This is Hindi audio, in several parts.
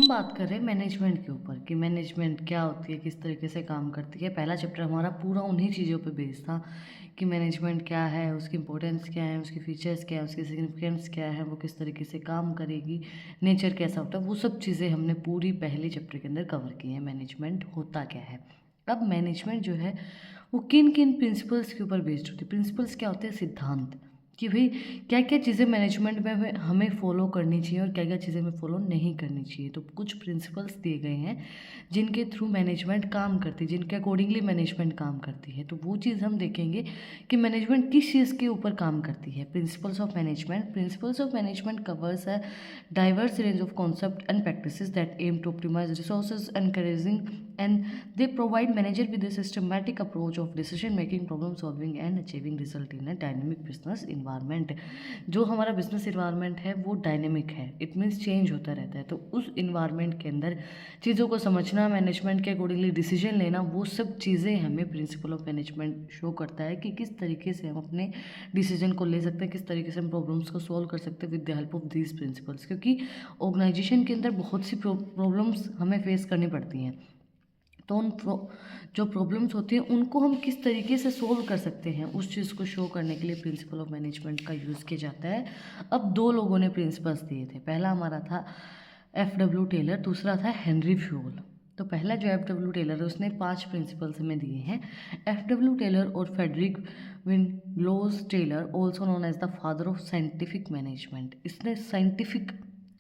हम बात कर रहे हैं मैनेजमेंट के ऊपर कि मैनेजमेंट क्या होती है, किस तरीके से काम करती है। पहला चैप्टर हमारा पूरा उन्हीं चीज़ों पे बेस्ड था कि मैनेजमेंट क्या है, उसकी इंपॉर्टेंस क्या है, उसके फीचर्स क्या है, उसकी सिग्निफिकेंस क्या है, वो किस तरीके से काम करेगी, नेचर कैसा होता है, वो सब चीज़ें हमने पूरी पहले चैप्टर के अंदर कवर की हैं। मैनेजमेंट होता क्या है। अब मैनेजमेंट जो है वो किन किन प्रिंसिपल्स के ऊपर बेस्ड होती है। प्रिंसिपल्स क्या होते हैं? सिद्धांत, कि भाई क्या क्या चीज़ें मैनेजमेंट में हमें फॉलो करनी चाहिए और क्या क्या चीज़ें हमें फॉलो नहीं करनी चाहिए। तो कुछ प्रिंसिपल्स दिए गए हैं जिनके थ्रू मैनेजमेंट काम करती है, जिनके अकॉर्डिंगली मैनेजमेंट काम करती है। तो वो चीज़ हम देखेंगे कि मैनेजमेंट किस चीज़ के ऊपर काम करती है। Principles of management covers a diverse range of concept and practices that aim to optimize resources encouraging and they provide manager with a systematic approach of decision making, problem solving and achieving result in a dynamic business environment। जो हमारा बिजनेस इन्वायरमेंट है वो डायनेमिक है, इट मीन्स चेंज होता रहता है। तो उस इन्वायरमेंट के अंदर चीज़ों को समझना, मैनेजमेंट के अकॉर्डिंगली डिसीजन लेना, वो सब चीज़ें हमें प्रिंसिपल ऑफ मैनेजमेंट शो करता है कि किस तरीके से हम अपने डिसीजन को ले सकते हैं, किस तरीके से हम प्रॉब्लम्स को सॉल्व कर सकते हैं with the help of these principles. क्योंकि ऑर्गेनाइजेशन के अंदर बहुत सी प्रॉब्लम्स हमें फेस करनी पड़ती हैं। तो जो प्रॉब्लम्स होती हैं उनको हम किस तरीके से सोल्व कर सकते हैं, उस चीज़ को शो करने के लिए प्रिंसिपल ऑफ मैनेजमेंट का यूज़ किया जाता है। अब दो लोगों ने प्रिंसिपल्स दिए थे। पहला हमारा था F.W. टेलर, दूसरा था हेनरी फ्यूल। तो पहला जो F.W. टेलर है उसने 5 प्रिंसिपल्स हमें दिए हैं। F.W. टेलर और फेडरिक विनलोज Taylor, also known as the father of scientific management, इसने साइंटिफिक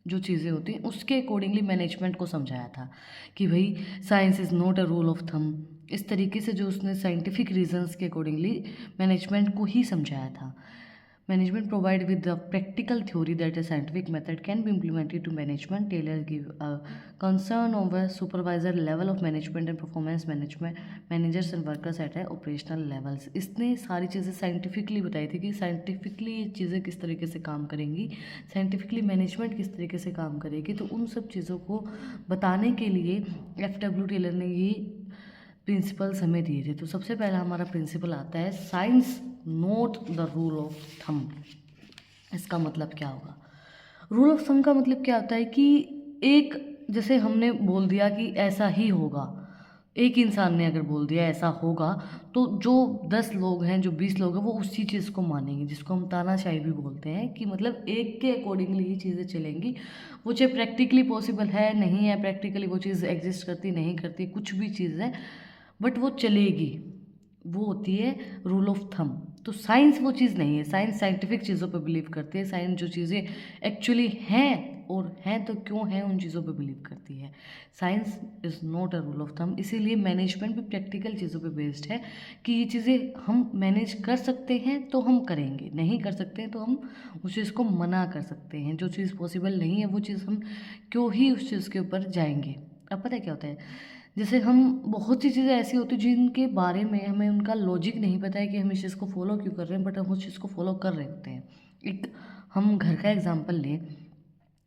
जो चीज़ें होती हैं उसके अकॉर्डिंगली मैनेजमेंट को समझाया था कि भाई science is not a rule of thumb. इस तरीके से जो उसने साइंटिफिक रीजंस के अकॉर्डिंगली मैनेजमेंट को ही समझाया था। Management provide with the practical theory that a scientific method can be implemented to management. Taylor give a concern over supervisor level of management and performance management managers and workers at a operational levels। इसने सारी चीज़ें साइंटिफिकली बताई थी कि साइंटिफिकली ये चीज़ें किस तरीके से काम करेंगी, साइंटिफिकली मैनेजमेंट किस तरीके से काम करेगी। तो उन सब चीज़ों को बताने के लिए F.W. टेलर ने ये प्रिंसिपल्स हमें दिए थे। तो सबसे पहला हमारा प्रिंसिपल आता है science note the rule of thumb. इसका मतलब क्या होगा? रूल ऑफ थम का मतलब क्या होता है कि एक, जैसे हमने बोल दिया कि ऐसा ही होगा, एक इंसान ने अगर बोल दिया ऐसा होगा, तो जो 10 लोग हैं, जो 20 लोग हैं, वो उसी चीज़ को मानेंगे, जिसको हम तानाशाही भी बोलते हैं कि मतलब एक के अकॉर्डिंगली ही चीज़ें चलेंगी। वो चाहे प्रैक्टिकली पॉसिबल है, नहीं है, प्रैक्टिकली वो चीज़ एग्जिस्ट करती नहीं करती, कुछ भी चीज़ है, बट वो चलेगी। वो होती है रूल ऑफ थम। तो साइंस वो चीज़ नहीं है। साइंस साइंटिफिक चीज़ों पे बिलीव करती है। साइंस जो चीज़ें एक्चुअली हैं और हैं तो क्यों हैं, उन चीज़ों पे बिलीव करती है। Science is not a rule of thumb. इसीलिए मैनेजमेंट भी प्रैक्टिकल चीज़ों पे बेस्ड है कि ये चीज़ें हम मैनेज कर सकते हैं तो हम करेंगे, नहीं कर सकते हैं तो हम उस चीज़ को मना कर सकते हैं। जो चीज़ पॉसिबल नहीं है वो चीज़ हम क्यों ही उस चीज़ के ऊपर जाएंगे। अब पता है क्या होता है, जैसे हम बहुत सी चीज़ें ऐसी होती हैं जिनके बारे में हमें उनका लॉजिक नहीं पता है कि हम इस चीज़ को फॉलो क्यों कर रहे हैं, बट हम उस चीज़ को फॉलो कर रहे होते हैं। एक हम घर का एग्जांपल लें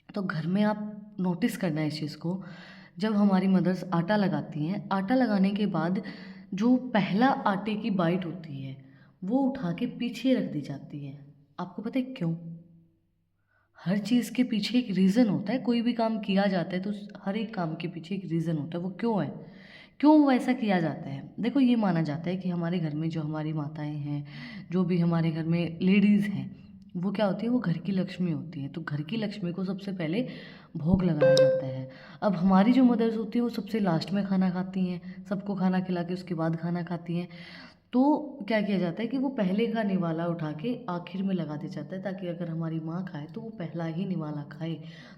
तो घर में आप नोटिस करना है इस चीज़ को, जब हमारी मदर्स आटा लगाती हैं, आटा लगाने के बाद जो पहला आटे की बाइट होती है वो उठा के पीछे रख दी जाती है। आपको पता है क्यों? हर चीज़ के पीछे एक रीज़न होता है। कोई भी काम किया जाता है तो हर एक काम के पीछे एक रीज़न होता है। वो क्यों है? क्यों वो ऐसा किया जाता है? देखो, ये माना जाता है कि हमारे घर में जो हमारी माताएँ हैं, जो भी हमारे घर में लेडीज़ हैं, वो क्या होती है, वो घर की लक्ष्मी होती हैं। तो घर की लक्ष्मी को सबसे पहले भोग लगाया जाता है। अब हमारी जो मदर्स होती हैं वो सबसे लास्ट में खाना खाती हैं, सबको खाना खिला के उसके बाद खाना खाती हैं। तो क्या किया जाता है कि वो पहले का निवाला उठा के आखिर में लगा दिया जाता है, ताकि अगर हमारी माँ खाए तो वो पहला ही निवाला खाए,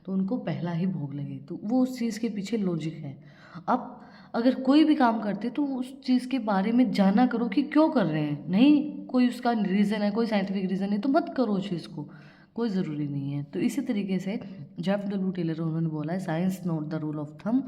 तो उनको पहला ही भोग लगे। तो वो उस चीज़ के पीछे लॉजिक है। अब अगर कोई भी काम करते तो उस चीज़ के बारे में जाना करो कि क्यों कर रहे हैं। नहीं कोई उसका रीज़न है, कोई साइंटिफिक रीज़न है तो मत करो उस चीज़ को, कोई ज़रूरी नहीं है। तो इसी तरीके से F.W. टेलर उन्होंने बोला है science not the rule of thumb.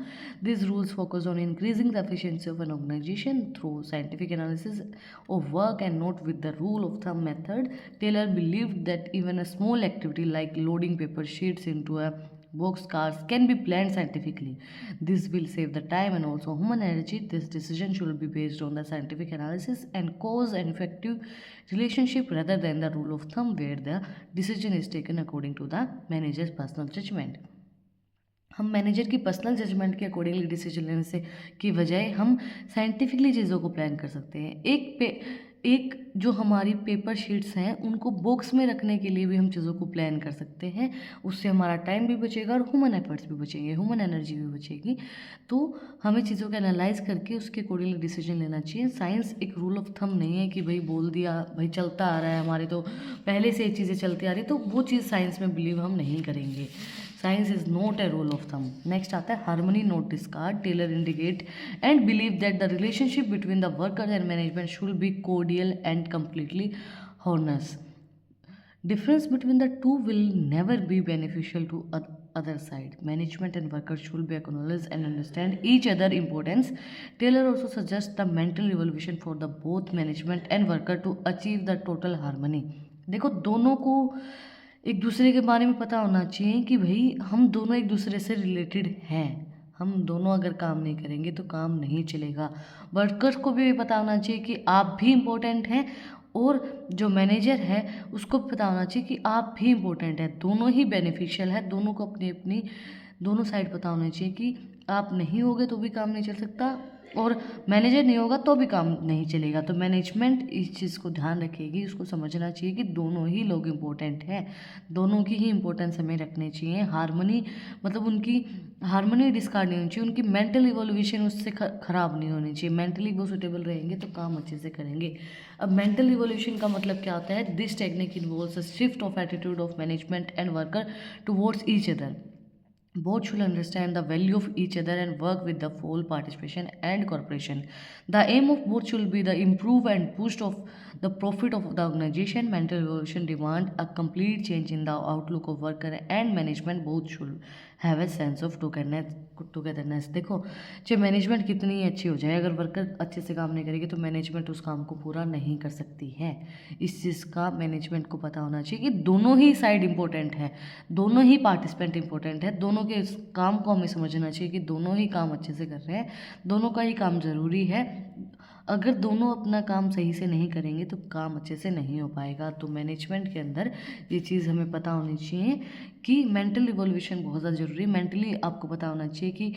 These rules focus on increasing the efficiency of an organization through scientific analysis of work and not with the rule of thumb method. Taylor believed that even a small activity like loading paper sheets into a boxcars can be planned scientifically. This will save the time and also human energy. This decision should be based on the scientific analysis and cause and effective relationship rather than the rule of thumb where the decision is taken according to the manager's personal judgment. हम मैनेजर की पर्सनल जजमेंट के अकॉर्डिंगली डिसीजन लेने से की बजाय हम साइंटिफिकली चीज़ों को प्लान कर सकते हैं। एक जो हमारी पेपर शीट्स हैं उनको बॉक्स में रखने के लिए भी हम चीज़ों को प्लान कर सकते हैं। उससे हमारा टाइम भी बचेगा और ह्यूमन एफर्ट्स भी बचेंगे, ह्यूमन एनर्जी भी बचेगी। तो हमें चीज़ों को एनालाइज करके उसके अकॉर्डिंगली डिसीजन लेना चाहिए। साइंस एक रूल ऑफ थंब नहीं है कि भाई बोल दिया, भाई चलता आ रहा है, हमारे तो पहले से ये चीज़ें चलती आ रही, तो वो चीज़ साइंस में बिलीव हम नहीं करेंगे। Science is not a rule of thumb. Next आता है harmony not discord, Taylor indicate and believe that the relationship between the worker and management should be cordial and completely honest. Difference between the two will never be beneficial to other side. Management and workers should be acknowledge and understand each other importance. Taylor also suggests the mental evolution for the both management and worker to achieve the total harmony. देखो दोनों को एक दूसरे के बारे में पता होना चाहिए कि भाई हम दोनों एक दूसरे से रिलेटेड हैं। हम दोनों अगर काम नहीं करेंगे तो काम नहीं चलेगा। वर्कर्स को भी पता होना चाहिए कि आप भी इम्पोर्टेंट हैं और जो मैनेजर है उसको पता होना चाहिए कि आप भी इम्पोर्टेंट हैं। दोनों ही बेनिफिशियल है, दोनों को अपनी अपनी दोनों साइड पता होना चाहिए कि आप नहीं होगे तो भी काम नहीं चल सकता और मैनेजर नहीं होगा तो भी काम नहीं चलेगा। तो मैनेजमेंट इस चीज़ को ध्यान रखेगी, उसको समझना चाहिए कि दोनों ही लोग इम्पोर्टेंट हैं, दोनों की ही इम्पोर्टेंस हमें रखनी चाहिए। हार्मनी मतलब उनकी हार्मनी डिस्कार्ड नहीं होनी चाहिए, उनकी मेंटल इवोल्यूशन उससे खराब नहीं होनी चाहिए। मेंटली वो सुटेबल रहेंगे तो काम अच्छे से करेंगे। अब मेंटल इवोल्यूशन का मतलब क्या होता है? This technique involves a shift of attitude of management and worker towards each other. Both should understand the value of each other and work with the full participation and cooperation. The aim of both should be the improve and boost of the profit of the organization. Mental evolution demand a complete change in the outlook of worker and management. Both should have a sense of togetherness. देखो चाहे मैनेजमेंट कितनी अच्छी हो जाए, अगर वर्कर अच्छे से काम नहीं करेगी तो मैनेजमेंट उस काम को पूरा नहीं कर सकती है। इस चीज़ का मैनेजमेंट को पता होना चाहिए कि दोनों ही साइड इम्पोर्टेंट है, दोनों ही पार्टिसिपेंट इम्पोर्टेंट है, दोनों के इस काम को हमें समझना चाहिए कि दोनों ही काम अच्छे से कर रहे हैं, दोनों का ही काम ज़रूरी है। अगर दोनों अपना काम सही से नहीं करेंगे तो काम अच्छे से नहीं हो पाएगा। तो मैनेजमेंट के अंदर ये चीज़ हमें पता होनी चाहिए कि मेंटल इवोल्यूशन बहुत ज़्यादा ज़रूरी है। मेंटली आपको पता होना चाहिए कि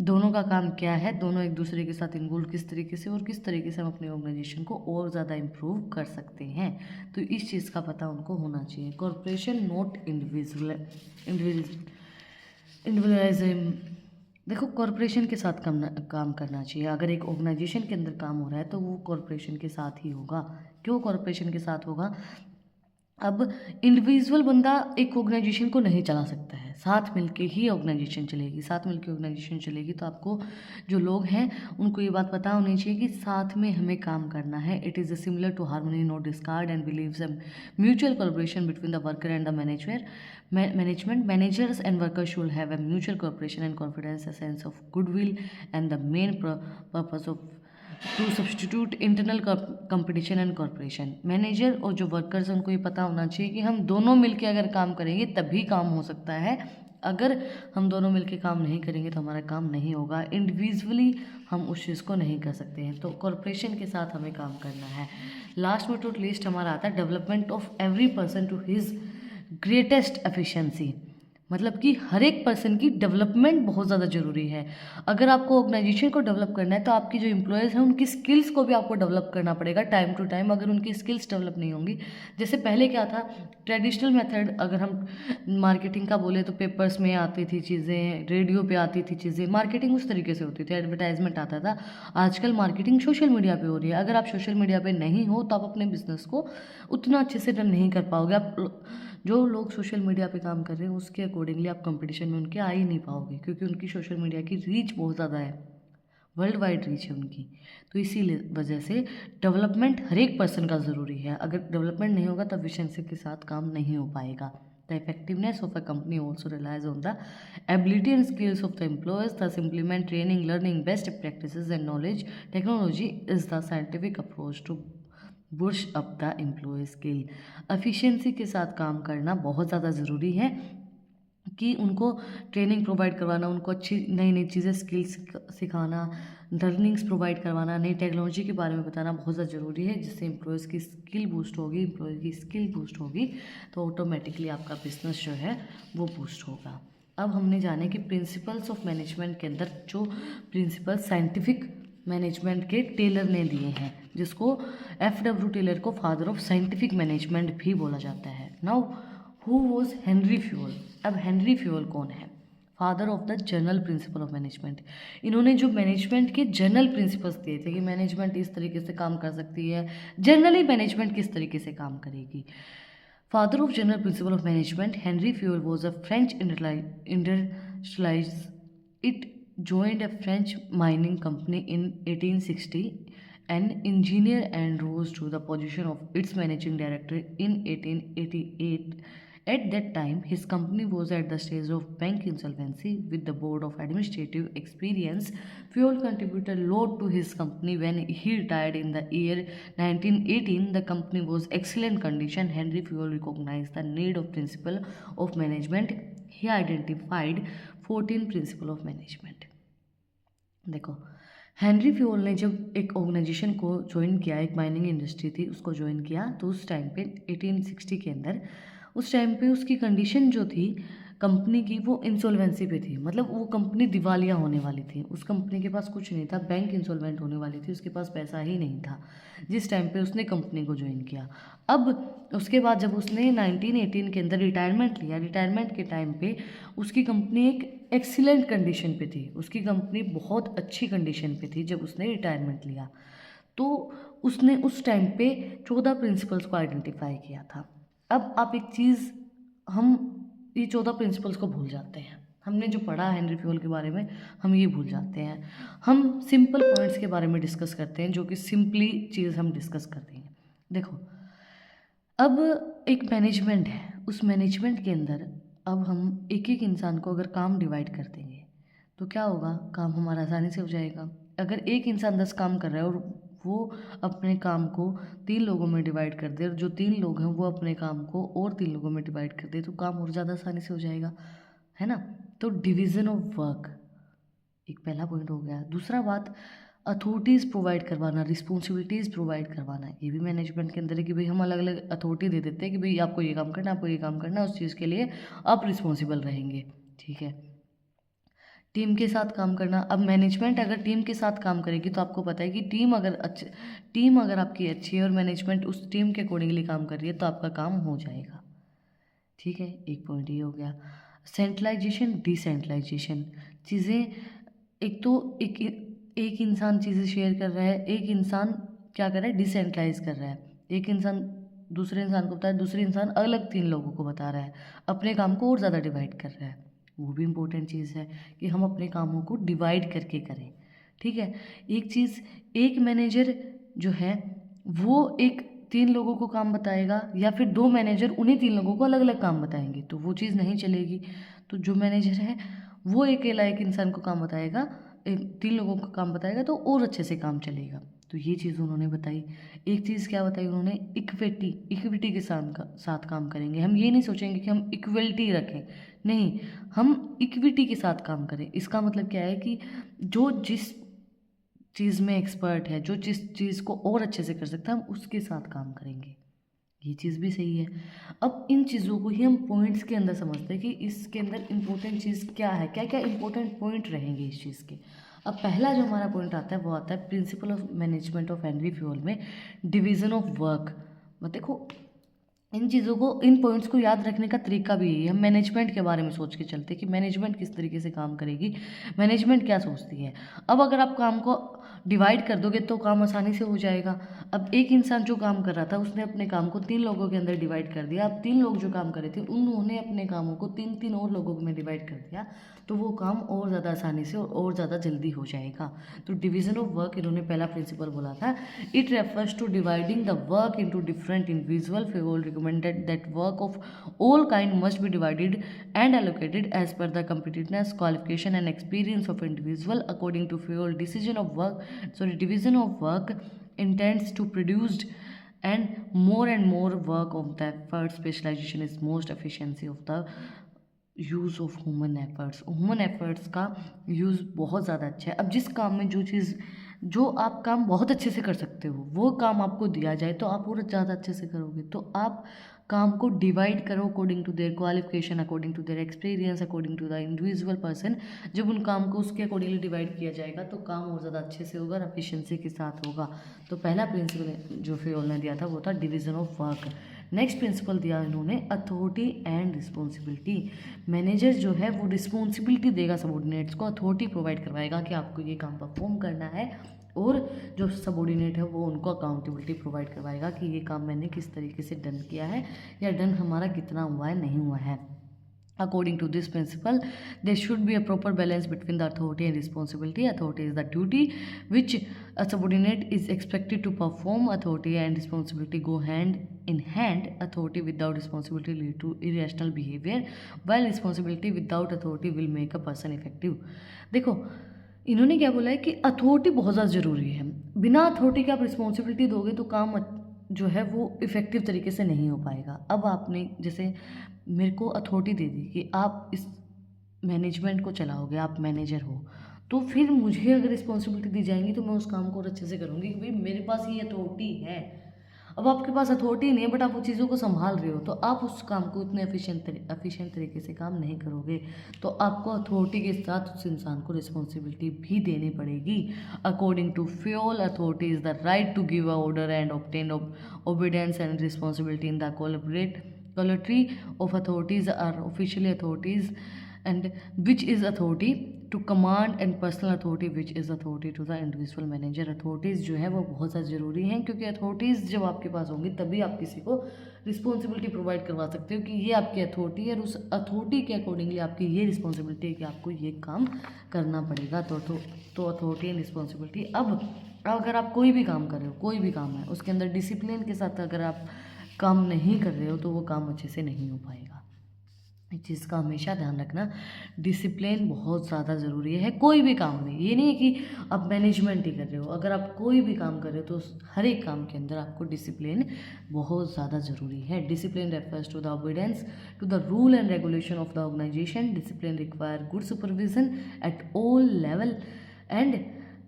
दोनों का काम क्या है, दोनों एक दूसरे के साथ इन्वॉल्व किस तरीके से और किस तरीके से हम अपनी ऑर्गेनाइजेशन को और ज़्यादा इम्प्रूव कर सकते हैं। तो इस चीज़ का पता उनको होना चाहिए। Corporation not individualism. देखो कॉरपोरेशन के साथ काम करना चाहिए। अगर एक ऑर्गेनाइजेशन के अंदर काम हो रहा है तो वो कॉरपोरेशन के साथ ही होगा। क्यों कॉरपोरेशन के साथ होगा? अब इंडिविजुअल बंदा एक ऑर्गेनाइजेशन को नहीं चला सकता है, साथ मिलके ही ऑर्गेनाइजेशन चलेगी। साथ मिलके ऑर्गेनाइजेशन चलेगी तो आपको जो लोग हैं उनको ये बात पता होनी चाहिए कि साथ में हमें काम करना है। It is similar to harmony not discord and believes a mutual collaboration between the worker and the management. Managers and workers should have a mutual cooperation and confidence, a sense of goodwill, and the main purpose of to substitute internal competition and corporation. Manager और जो वर्कर्स हैं उनको ये पता होना चाहिए कि हम दोनों मिलके अगर काम करेंगे तभी काम हो सकता है। अगर हम दोनों मिलके काम नहीं करेंगे तो हमारा काम नहीं होगा। इंडिविजुअली हम उस चीज़ को नहीं कर सकते हैं, तो कॉरपोरेशन के साथ हमें काम करना है। लास्ट बट नॉट लीस्ट हमारा आता है development of every person to his greatest efficiency. मतलब कि हर एक पर्सन की डेवलपमेंट बहुत ज़्यादा ज़रूरी है। अगर आपको ऑर्गेनाइजेशन को डेवलप करना है तो आपकी जो एम्प्लॉयज़ हैं उनकी स्किल्स को भी आपको डेवलप करना पड़ेगा टाइम टू टाइम। अगर उनकी स्किल्स डेवलप नहीं होंगी, जैसे पहले क्या था, ट्रेडिशनल मेथड अगर हम मार्केटिंग का बोले तो पेपर्स में आती थी चीज़ें, रेडियो पे आती थी चीज़ें, मार्केटिंग उस तरीके से होती थी, एडवर्टाइजमेंट आता था। आजकल मार्केटिंग सोशल मीडिया पे हो रही है। अगर आप सोशल मीडिया पे नहीं हो तो आप अपने बिजनेस को उतना अच्छे से रन नहीं कर पाओगे। आप जो लोग सोशल मीडिया पे काम कर रहे हैं उसके अकॉर्डिंगली आप कंपटीशन में उनके आ ही नहीं पाओगे, क्योंकि उनकी सोशल मीडिया की रीच बहुत ज़्यादा है, वर्ल्ड वाइड रीच है उनकी। तो इसी वजह से डेवलपमेंट हर एक पर्सन का ज़रूरी है। अगर डेवलपमेंट नहीं होगा तो एफिशिएंसी के साथ काम नहीं हो पाएगा। The effectiveness of a company also relies on the ability and skills of the employees. Thus implement training, learning, best practices and knowledge. Technology is the scientific approach to push up the employee skill. Efficiency के साथ काम करना बहुत ज़्यादा ज़रूरी है कि उनको ट्रेनिंग प्रोवाइड करवाना, उनको अच्छी नई नई चीज़ें स्किल्स सिखाना, लर्निंग्स प्रोवाइड करवाना, नई टेक्नोलॉजी के बारे में बताना बहुत ज़्यादा ज़रूरी है, जिससे एम्प्लॉयज़ की स्किल बूस्ट होगी। एम्प्लॉय की स्किल बूस्ट होगी तो ऑटोमेटिकली आपका बिजनेस जो है वो बूस्ट होगा। अब हमने जाने कि प्रिंसिपल्स ऑफ मैनेजमेंट के अंदर जो प्रिंसिपल साइंटिफिक मैनेजमेंट के टेलर ने दिए हैं, जिसको F.W. टेलर को फादर ऑफ साइंटिफिक मैनेजमेंट भी बोला जाता है। Now who was Henry fuel. अब हेनरी फ्यूल कौन है? Father of the general principle of management. इन्होंने जो मैनेजमेंट के जनरल प्रिंसिपल्स दिए थे कि मैनेजमेंट इस तरीके से काम कर सकती है, जनरली मैनेजमेंट किस तरीके से काम करेगी। Father of general principle of management, Henry Fayol was a French industrialist. It joined a French mining company in 1860, an engineer, and rose to the position of its managing director in 1888. At that time, his company was at the stage of bank insolvency. With the board of administrative experience, Fayol contributed a lot to his company. When he retired in the year 1918, the company was excellent condition. Henry Fayol recognized the need of principle of management. He identified 14 principle of management. देखो, हेनरी फ्यूल ने जब एक ऑर्गेनाइजेशन को ज्वाइन किया, एक माइनिंग इंडस्ट्री थी उसको ज्वाइन किया, तो उस टाइम पे 1860 के अंदर, उस टाइम पे उसकी कंडीशन जो थी कंपनी की, वो इंसॉल्वेंसी पे थी। मतलब वो कंपनी दिवालिया होने वाली थी, उस कंपनी के पास कुछ नहीं था, बैंक इंसॉल्वेंट होने वाली थी, उसके पास पैसा ही नहीं था जिस टाइम पे उसने कंपनी को ज्वाइन किया। अब उसके बाद जब उसने 1918 के अंदर रिटायरमेंट लिया, रिटायरमेंट के टाइम पे उसकी कंपनी एक एक्सीलेंट कंडीशन पे थी, उसकी कंपनी बहुत अच्छी कंडीशन पे थी जब उसने रिटायरमेंट लिया। तो उसने उस टाइम पे 14 प्रिंसिपल्स को आइडेंटिफाई किया था। अब आप एक चीज़, हम ये 14 प्रिंसिपल्स को भूल जाते हैं। हमने जो पढ़ा हेनरी फ्यूल के बारे में हम ये भूल जाते हैं। हम सिंपल पॉइंट्स के बारे में डिस्कस करते हैं, जो कि सिंपली चीज़ हम डिस्कस करते हैं। देखो, अब एक मैनेजमेंट है, उस मैनेजमेंट के अंदर अब हम एक एक इंसान को अगर काम डिवाइड कर देंगे तो क्या होगा, काम हमारा आसानी से हो जाएगा। अगर एक इंसान 10 काम कर रहा है और वो अपने काम को 3 लोगों में डिवाइड कर दे, और जो 3 लोग हैं वो अपने काम को और 3 लोगों में डिवाइड कर दे, तो काम और ज़्यादा आसानी से हो जाएगा, है ना। तो डिवीज़न ऑफ वर्क एक पहला पॉइंट हो गया। दूसरा बात, अथॉरिटीज़ प्रोवाइड करवाना, रिस्पॉन्सिबिलिटीज़ प्रोवाइड करवाना, ये भी मैनेजमेंट के अंदर है कि भाई हम अलग अलग अथॉरिटी दे देते हैं कि भाई आपको ये काम करना है, आपको ये काम करना है, उस चीज़ के लिए आप रिस्पॉन्सिबल रहेंगे, ठीक है। टीम के साथ काम करना। अब मैनेजमेंट अगर टीम के साथ काम करेगी तो आपको पता है कि टीम अगर आपकी अच्छी है और मैनेजमेंट उस टीम के अकॉर्डिंगली काम कर रही है तो आपका काम हो जाएगा, ठीक है। एक पॉइंट ये हो गया। सेंट्रलाइजेशन, डिसेंट्रलाइजेशन, चीज़ें, एक तो एक इंसान चीज़ें शेयर कर रहा है, एक इंसान क्या कर रहा है, डिसेंट्रलाइज कर रहा है। एक इंसान दूसरे इंसान को बता रहा है, दूसरे इंसान अलग 3 लोगों को बता रहा है, अपने काम को और ज़्यादा डिवाइड कर रहा है। वो भी इम्पोर्टेंट चीज़ है कि हम अपने कामों को डिवाइड करके करें, ठीक है। एक चीज़, एक मैनेजर जो है वो एक 3 लोगों को काम बताएगा, या फिर 2 मैनेजर उन्हीं 3 लोगों को अलग अलग काम बताएंगे, तो वो चीज़ नहीं चलेगी। तो जो मैनेजर है वो अकेला एक इंसान को काम बताएगा, 3 लोगों को काम बताएगा, तो और अच्छे से काम चलेगा। तो ये चीज़ उन्होंने बताई। एक चीज़ क्या बताई उन्होंने, इक्विटी के साथ काम करेंगे। हम ये नहीं सोचेंगे कि हम इक्वलिटी रखें, नहीं, हम इक्विटी के साथ काम करें। इसका मतलब क्या है कि जो जिस चीज़ में एक्सपर्ट है, जो जिस चीज़ को और अच्छे से कर सकता है, हम उसके साथ काम करेंगे। ये चीज़ भी सही है। अब इन चीज़ों को ही हम पॉइंट्स के अंदर समझते हैं कि इसके अंदर इम्पोर्टेंट चीज़ क्या है, क्या क्या इम्पोर्टेंट पॉइंट रहेंगे इस चीज़ के। अब पहला जो हमारा पॉइंट आता है वो आता है principle of management of Henry fuel में, डिवीज़न ऑफ वर्क। देखो, इन चीज़ों को, इन पॉइंट्स को याद रखने का तरीका भी यही है। हम मैनेजमेंट के बारे में सोच के चलते कि मैनेजमेंट किस तरीके से काम करेगी, मैनेजमेंट क्या सोचती है। अब अगर आप काम को डिवाइड कर दोगे तो काम आसानी से हो जाएगा। अब एक इंसान जो काम कर रहा था उसने अपने काम को 3 लोगों के अंदर डिवाइड कर दिया। अब 3 लोग जो काम कर रहे थे उन्होंने अपने कामों को 3 और लोगों में डिवाइड कर दिया, तो वो काम और ज़्यादा आसानी से और ज़्यादा जल्दी हो जाएगा। तो डिवीज़न ऑफ वर्क इन्होंने पहला प्रिंसिपल बोला था। It refers to dividing the work into different individual. Fayol recommended that work of all kind must be divided and allocated as per the competitiveness, qualification and experience of individual. According to Fayol, division of work intends to produce and more work of the effort. Specialization is most efficiency of the use of human efforts का यूज़ बहुत ज़्यादा अच्छा है। अब जिस काम में जो आप काम बहुत अच्छे से कर सकते हो, वो काम आपको दिया जाए तो आप और ज़्यादा अच्छे से करोगे। तो आप काम को डिवाइड करो according to their qualification, according to their experience, according to the individual person. जब उन काम को उसके अकॉर्डिंगली डिवाइड किया जाएगा तो काम और ज़्यादा अच्छे से होगा और एफिशिएंसी के साथ होगा। तो पहला प्रिंसिपल जो फियोल ने दिया था वो था division of work. Next principle दिया इन्होंने अथॉरिटी एंड रिस्पॉन्सिबिलिटी। मैनेजर जो है वो रिस्पॉन्सिबिलिटी देगा सबॉर्डिनेट्स को, अथॉरिटी प्रोवाइड करवाएगा कि आपको ये काम परफॉर्म करना है, और जो सबॉर्डिनेट है वो उनको अकाउंटेबिलिटी प्रोवाइड करवाएगा कि ये काम मैंने किस तरीके से डन किया है या डन हमारा कितना हुआ है, नहीं हुआ है। According to this principle, there should be a proper balance between the authority and responsibility. Authority is the duty which a subordinate is expected to perform. Authority and responsibility go hand in hand. Authority without responsibility lead to irrational behavior, while responsibility without authority will make a person effective. देखो इन्होंने क्या बोला है कि अथॉरिटी बहुत ज़्यादा ज़रूरी है। बिना अथॉरिटी के आप रिस्पॉन्सिबिलिटी दोगे तो काम जो है वो इफ़ेक्टिव तरीके से नहीं हो पाएगा। अब आपने जैसे मेरे को अथॉरिटी दे दी कि आप इस मैनेजमेंट को चलाओगे, आप मैनेजर हो, तो फिर मुझे अगर रिस्पॉन्सिबिलिटी दी जाएंगी तो मैं उस काम को और अच्छे से करूँगी कि भाई मेरे पास ये अथॉरिटी है। अब आपके पास अथॉरिटी नहीं है बट आप वो चीज़ों को संभाल रहे हो, तो आप उस काम को इतने एफिशिएंट तरीके से काम नहीं करोगे। तो आपको अथॉरिटी के साथ उस इंसान को रिस्पॉन्सिबिलिटी भी देनी पड़ेगी। According to Fayol, authority is the right to give a order and obtain obedience and responsibility in the quality of authorities are officially authorities, and which is authority to command, and personal authority which is authority to the individual manager. authorities जो है वो बहुत ज़्यादा ज़रूरी हैं, क्योंकि authorities जब आपके पास होंगी तभी आप किसी को रिस्पॉन्सिबिलिटी प्रोवाइड करवा सकते हो कि ये आपकी अथॉरिटी है और उस अथॉरिटी के अकॉर्डिंगली आपकी ये रिस्पॉन्सिबिलिटी है कि आपको ये काम करना पड़ेगा। तो अथॉरिटी एंड रिस्पॉन्सिबिलिटी। अब अगर आप कोई भी काम कर रहे हो, कोई भी काम है, उसके अंदर डिसिप्लिन के साथ अगर आप काम नहीं कर रहे हो तो वो काम अच्छे से नहीं हो पाएगा। इस चीज़ का हमेशा ध्यान रखना, डिसिप्लिन बहुत ज़्यादा ज़रूरी है कोई भी काम में। ये नहीं है कि आप मैनेजमेंट ही कर रहे हो, अगर आप कोई भी काम कर रहे हो तो हर एक काम के अंदर आपको डिसिप्लिन बहुत ज़्यादा ज़रूरी है। Discipline refers to the obedience to the rule and regulation of the organization. Discipline require good supervision at all level and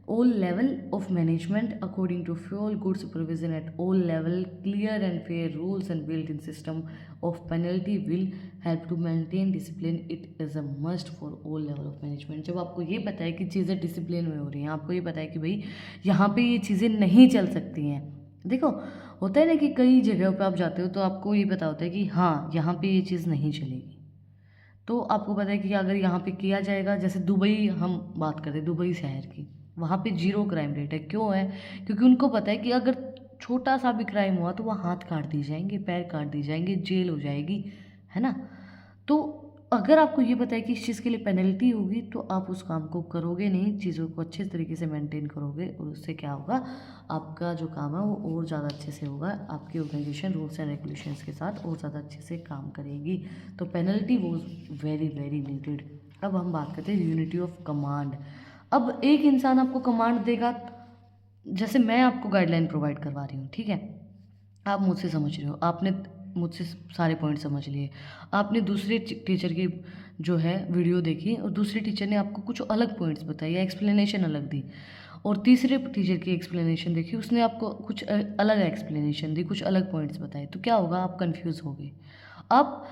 all level of management. According to Fuel, good supervision at all level, clear and fair rules and built-in system of penalty will help to maintain discipline. It is a must for all level of management. जब आपको ये पता है कि चीज़ें डिसिप्लिन में हो रही हैं, आपको ये पता है कि भाई यहाँ पे ये चीज़ें नहीं चल सकती हैं। देखो होता है ना कि कई जगहों पे आप जाते हो तो आपको ये पता होता है कि हाँ यहाँ पे ये चीज़ नहीं चलेगी, तो आपको पता है कि अगर यहाँ पे किया जाएगा, जैसे दुबई हम बात करते हैं, दुबई शहर की, वहाँ पे 0 क्राइम रेट है। क्यों है? क्योंकि उनको पता है कि अगर छोटा सा भी क्राइम हुआ तो वहाँ हाथ काट दिए जाएंगे, पैर काट दिए जाएंगे, जेल हो जाएगी, है ना। तो अगर आपको ये पता है कि इस चीज़ के लिए पेनल्टी होगी तो आप उस काम को करोगे नहीं, चीज़ों को अच्छे तरीके से मेंटेन करोगे, और उससे क्या होगा, आपका जो काम है वो और ज़्यादा अच्छे से होगा, आपकी ऑर्गेनाइजेशन रूल्स एंड रेगुलेशंस के साथ और ज़्यादा अच्छे से काम करेगी। तो penalty was very very needed. अब हम बात करते हैं यूनिटी ऑफ कमांड। अब एक इंसान आपको कमांड देगा, जैसे मैं आपको गाइडलाइन प्रोवाइड करवा रही हूँ, ठीक है, आप मुझसे समझ रहे हो, आपने मुझसे सारे पॉइंट समझ लिए, आपने दूसरे टीचर की जो है वीडियो देखी और दूसरे टीचर ने आपको कुछ अलग पॉइंट्स बताए या एक्सप्लेनेशन अलग दी, और तीसरे टीचर की एक्सप्लेनेशन देखी, उसने आपको कुछ अलग एक्सप्लेनेशन दी, कुछ अलग पॉइंट्स बताए, तो क्या होगा, आप कंफ्यूज होगे, आप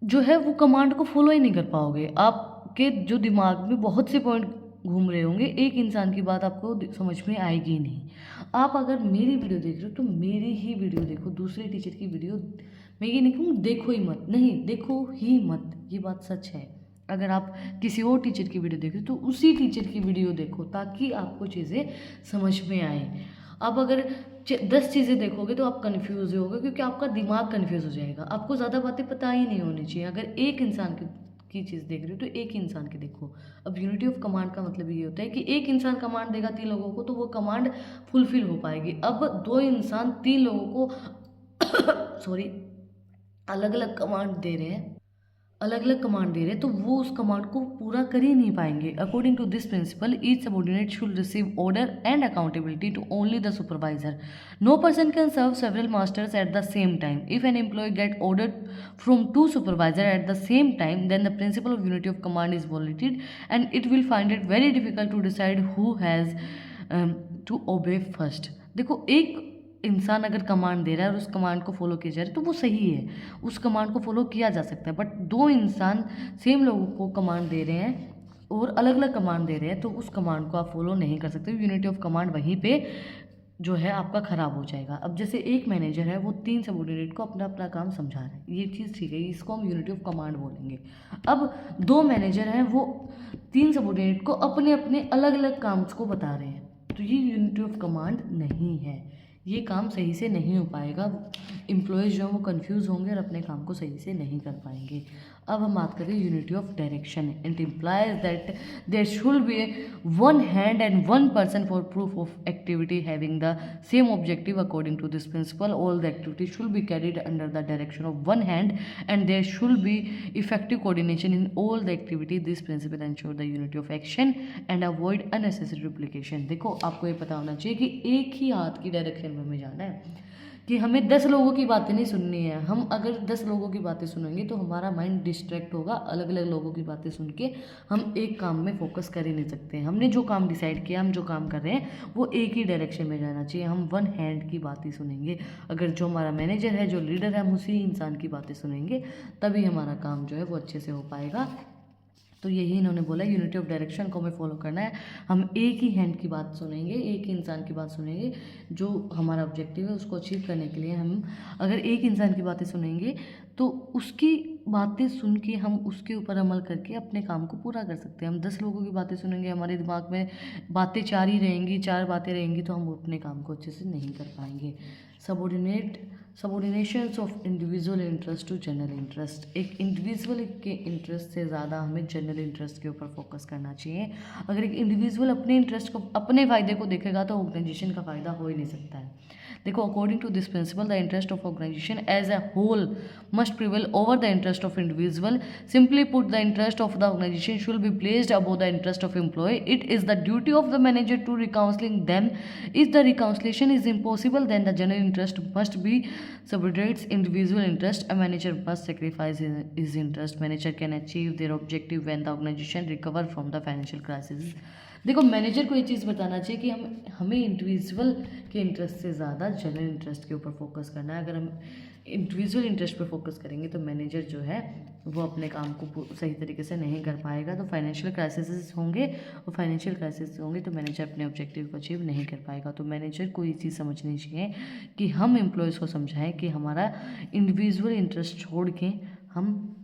जो है वो कमांड को फॉलो ही नहीं कर पाओगे, आपके जो दिमाग में बहुत से पॉइंट घूम रहे होंगे, एक इंसान की बात आपको समझ में आएगी नहीं। आप अगर मेरी वीडियो देख रहे हो तो मेरी ही वीडियो देखो, दूसरे टीचर की वीडियो मैं ये नहीं कहूँ देखो ही मत, नहीं देखो ही मत, ये बात सच है। अगर आप किसी और टीचर की वीडियो देख रहे हो तो उसी टीचर की वीडियो देखो ताकि आपको चीज़ें समझ में आए। आप अगर 10 चीज़ें देखोगे तो आप कन्फ्यूज़ होगे, क्योंकि आपका दिमाग कन्फ्यूज़ हो जाएगा, आपको ज़्यादा बातें पता ही नहीं होनी चाहिए। अगर एक इंसान की चीज़ देख रहे हो तो एक इंसान की देखो। अब यूनिटी ऑफ कमांड का मतलब ये होता है कि एक इंसान कमांड देगा 3 लोगों को तो वो कमांड फुलफिल हो पाएगी। अब 2 इंसान 3 लोगों को सॉरी अलग अलग कमांड दे रहे हैं, तो वो उस कमांड को पूरा कर ही नहीं पाएंगे। According to this principle, each subordinate should receive order and accountability to only the supervisor. No person can serve several masters at the same time. If an employee get order from 2 supervisors at the same time, then the principle of unity of command is violated and it will find it very difficult to decide who has to obey first. देखो इंसान अगर कमांड दे रहा है और उस कमांड को फॉलो किया जा रहा है तो वो सही है, उस कमांड को फॉलो किया जा सकता है। बट दो इंसान सेम लोगों को कमांड दे रहे हैं और अलग अलग कमांड दे रहे हैं तो उस कमांड को आप फॉलो नहीं कर सकते। यूनिटी ऑफ कमांड वहीं पे जो है आपका ख़राब हो जाएगा। अब जैसे एक मैनेजर है वो 3 सबऑर्डिनेट को अपना अपना काम समझा रहा है, ये चीज़ ठीक है, इसको हम यूनिटी ऑफ कमांड बोलेंगे। अब 2 मैनेजर हैं वो 3 सबऑर्डिनेट को अपने अपने अलग अलग काम को बता रहे हैं, तो ये यूनिटी ऑफ कमांड नहीं है, ये काम सही से नहीं हो पाएगा। एम्प्लॉयज़ जो हैं वो कंफ्यूज होंगे और अपने काम को सही से नहीं कर पाएंगे। अब हम बात करें unity of direction. It implies that there should be one hand and one person for proof of activity having the same objective according to this principle all the activity should be carried under the direction of one hand and there should be effective coordination in all the activity. This principle ensure the unity of action and avoid unnecessary duplication. देखो आपको ये पता होना चाहिए कि एक ही हाथ की डायरेक्शन में हमें जाना है, कि हमें 10 लोगों की बातें नहीं सुननी है। हम अगर 10 लोगों की बातें सुनेंगे तो हमारा माइंड डिस्ट्रैक्ट होगा, अलग अलग लोगों की बातें सुन के हम एक काम में फोकस कर ही नहीं सकते। हमने जो काम डिसाइड किया, हम जो काम कर रहे हैं वो एक ही डायरेक्शन में जाना चाहिए, हम वन हैंड की बातें सुनेंगे। अगर जो हमारा मैनेजर है, जो लीडर है, हम उसी इंसान की बातें सुनेंगे, तभी हमारा काम जो है वो अच्छे से हो पाएगा। तो यही इन्होंने बोला, यूनिटी ऑफ डायरेक्शन को हमें फॉलो करना है। हम एक ही हैंड की बात सुनेंगे, एक ही इंसान की बात सुनेंगे, जो हमारा ऑब्जेक्टिव है उसको अचीव करने के लिए हम अगर एक इंसान की बातें सुनेंगे तो उसकी बातें सुन के हम उसके ऊपर अमल करके अपने काम को पूरा कर सकते हैं। हम 10 लोगों की बातें सुनेंगे, हमारे दिमाग में बातें 4 ही रहेंगी, 4 बातें रहेंगी, तो हम अपने काम को अच्छे से नहीं कर पाएंगे। Subordinations of individual interest to general interest. एक इंडिविजुअल के इंटरेस्ट से ज़्यादा हमें जनरल इंटरेस्ट के ऊपर फोकस करना चाहिए। अगर एक इंडिविजुअल अपने इंटरेस्ट को, अपने फ़ायदे को देखेगा तो ऑर्गेनाइजेशन का फ़ायदा हो ही नहीं सकता है। देखो, according to this principle the interest of organization as a whole must prevail over the interest of individual. Simply put the interest of the organization should be placed above the interest of employee. It is the duty of the manager to reconciling them. If the reconciliation is impossible, then the general interest must be subordinates individual interest. A manager must sacrifice his interest. Manager can achieve their objective when the organization recover from the financial crisis. देखो, मैनेजर को ये चीज़ बताना चाहिए कि हमें इंडिविजुअल के इंटरेस्ट से ज़्यादा जनरल इंटरेस्ट के ऊपर फोकस करना है। अगर हम इंडिविजुअल इंटरेस्ट पे फोकस करेंगे तो मैनेजर जो है वो अपने काम को सही तरीके से नहीं कर पाएगा, तो फाइनेंशियल क्राइसिस होंगे, और फाइनेंशियल क्राइसिस होंगे तो मैनेजर अपने ऑब्जेक्टिव को अचीव नहीं कर पाएगा। तो मैनेजर को ये चीज़ समझनी चाहिए कि हम एम्प्लॉयज़ को समझाएं कि हमारा इंडिविजुअल इंटरेस्ट छोड़ के हम,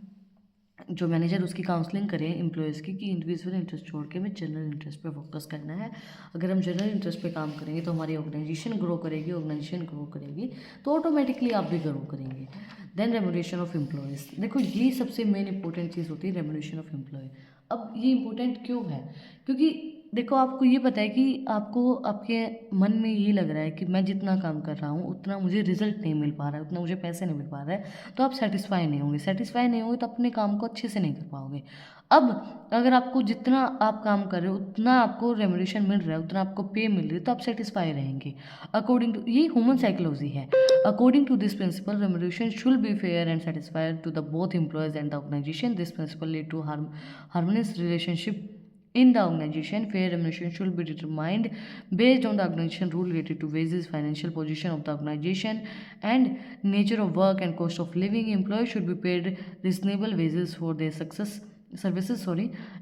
जो मैनेजर उसकी काउंसलिंग करें एम्प्लॉयज़ की, कि इंडिविजुअल इंटरेस्ट छोड़ के हमें जनरल इंटरेस्ट पे फोकस करना है। अगर हम जनरल इंटरेस्ट पे काम करेंगे तो हमारी ऑर्गेनाइजेशन ग्रो करेगी, ऑर्गेनाइजेशन ग्रो करेगी तो ऑटोमेटिकली आप भी ग्रो करेंगे। Then remuneration of employees. देखो, ये सबसे मेन इंपॉर्टेंट चीज़ होती है, रेम्यूनरेशन ऑफ एम्प्लॉय। अब ये इंपॉर्टेंट क्यों है? क्योंकि देखो, आपको ये पता है कि आपको आपके मन में ये लग रहा है कि मैं जितना काम कर रहा हूँ उतना मुझे रिजल्ट नहीं मिल पा रहा है, उतना मुझे पैसे नहीं मिल पा रहा है, तो आप सेटिस्फाई नहीं होंगे तो अपने काम को अच्छे से नहीं कर पाओगे। अब अगर आपको जितना आप काम कर रहे हो उतना आपको रेम्यूनरेशन मिल रहा है, उतना आपको पे मिल रही है, तो आप सेटिस्फाई रहेंगे। अकॉर्डिंग टू, ये ह्यूमन साइकोलॉजी है। According to this principle remuneration should be fair and satisfied to the both employees and the organization. This principle lead to harmonious relationship in the organization. Fair remuneration should be determined based on the organization rule related to wages, financial position of the organization, and nature of work and cost of living. Employees should be paid reasonable wages for their services,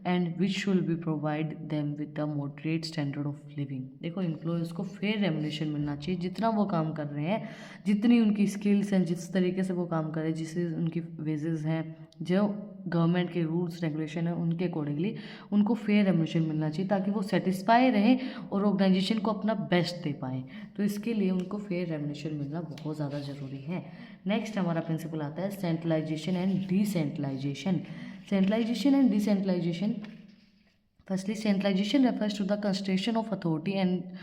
and which should be provide them with the moderate standard of living. देखो, एम्प्लॉयज़ को फेयर रेम्यूनरेशन मिलना चाहिए, जितना वो काम कर रहे हैं, जितनी उनकी स्किल्स हैं, जिस तरीके से वो काम कर रहे हैं, जिससे उनकी वेजेस हैं, जो गवर्नमेंट के रूल्स रेगुलेशन है उनके अकॉर्डिंगली उनको फेयर रेम्यूनरेशन मिलना चाहिए, ताकि वो सेटिस्फाई रहें और ऑर्गेनाइजेशन को अपना बेस्ट दे पाएँ। तो इसके लिए उनको फेयर रेम्यूनरेशन मिलना बहुत ज़्यादा ज़रूरी है। नेक्स्ट हमारा प्रिंसिपल आता है centralization and decentralization. Centralization and decentralization. Firstly, centralization refers to the concentration of authority and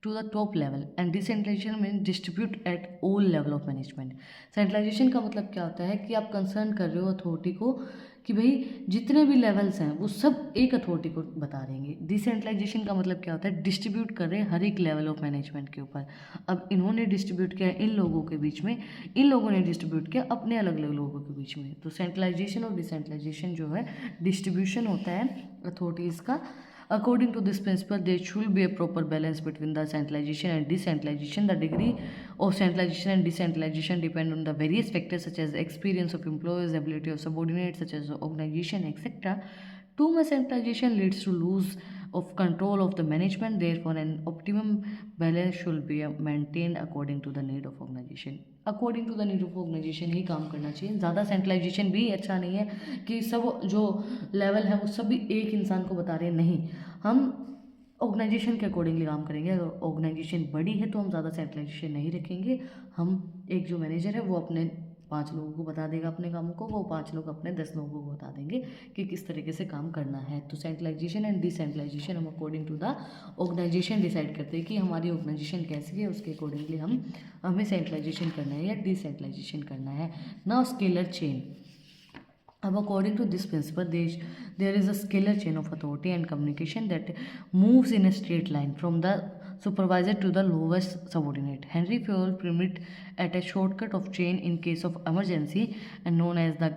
to the top level, and decentralization means distribute at all level of management. Centralization का मतलब क्या होता है कि आप कंसर्न कर रहे हो अथॉरिटी को कि भाई जितने भी लेवल्स हैं वो सब एक अथॉरिटी को बता देंगे। डिसेंट्रलाइजेशन का मतलब क्या होता है? डिस्ट्रीब्यूट कर रहे हैं हर एक लेवल ऑफ मैनेजमेंट के ऊपर। अब इन्होंने डिस्ट्रीब्यूट किया इन लोगों के बीच में, इन लोगों ने डिस्ट्रीब्यूट किया अपने अलग अलग लोगों के बीच में। तो सेंट्रलाइजेशन और डिसेंट्रलाइजेशन जो है डिस्ट्रीब्यूशन होता है अथॉरिटीज़ का According to this principle, there should be a proper balance between the centralization and decentralization. The degree of centralization and decentralization depend on the various factors such as experience of employees, ability of subordinates such as organization, etc. Too much centralization leads to loss of control of the management. Therefore, an optimum balance should be maintained according to the need of organization. According to the need of organization ही काम करना चाहिए. ज़्यादा सेंट्रलाइजेशन भी अच्छा नहीं है कि सब जो लेवल है वो सब भी एक इंसान को बता रहे हैं. नहीं, हम ऑर्गेनाइजेशन के अकॉर्डिंगली काम करेंगे. अगर ऑर्गेनाइजेशन बड़ी है तो हम ज़्यादा सेंट्रलाइजेशन नहीं रखेंगे. हम एक जो मैनेजर है वो अपने 5 लोगों को बता देगा अपने कामों को, वो 5 लोग अपने 10 लोगों को बता देंगे कि किस तरीके से काम करना है. तो सेंट्रलाइजेशन एंड डिसेंट्रलाइजेशन हम according to the organization decide करते हैं कि हमारी ऑर्गेनाइजेशन कैसी है, उसके अकॉर्डिंगली हमें सेंट्रलाइजेशन करना है या डिसेंट्रलाइजेशन करना है. Now scalar chain. अब according to this principle, there is a scalar chain of authority and communication that moves in a straight line from the supervisor to the lowest subordinate. Henry Fayol permitted at a shortcut of chain in case of emergency and known as the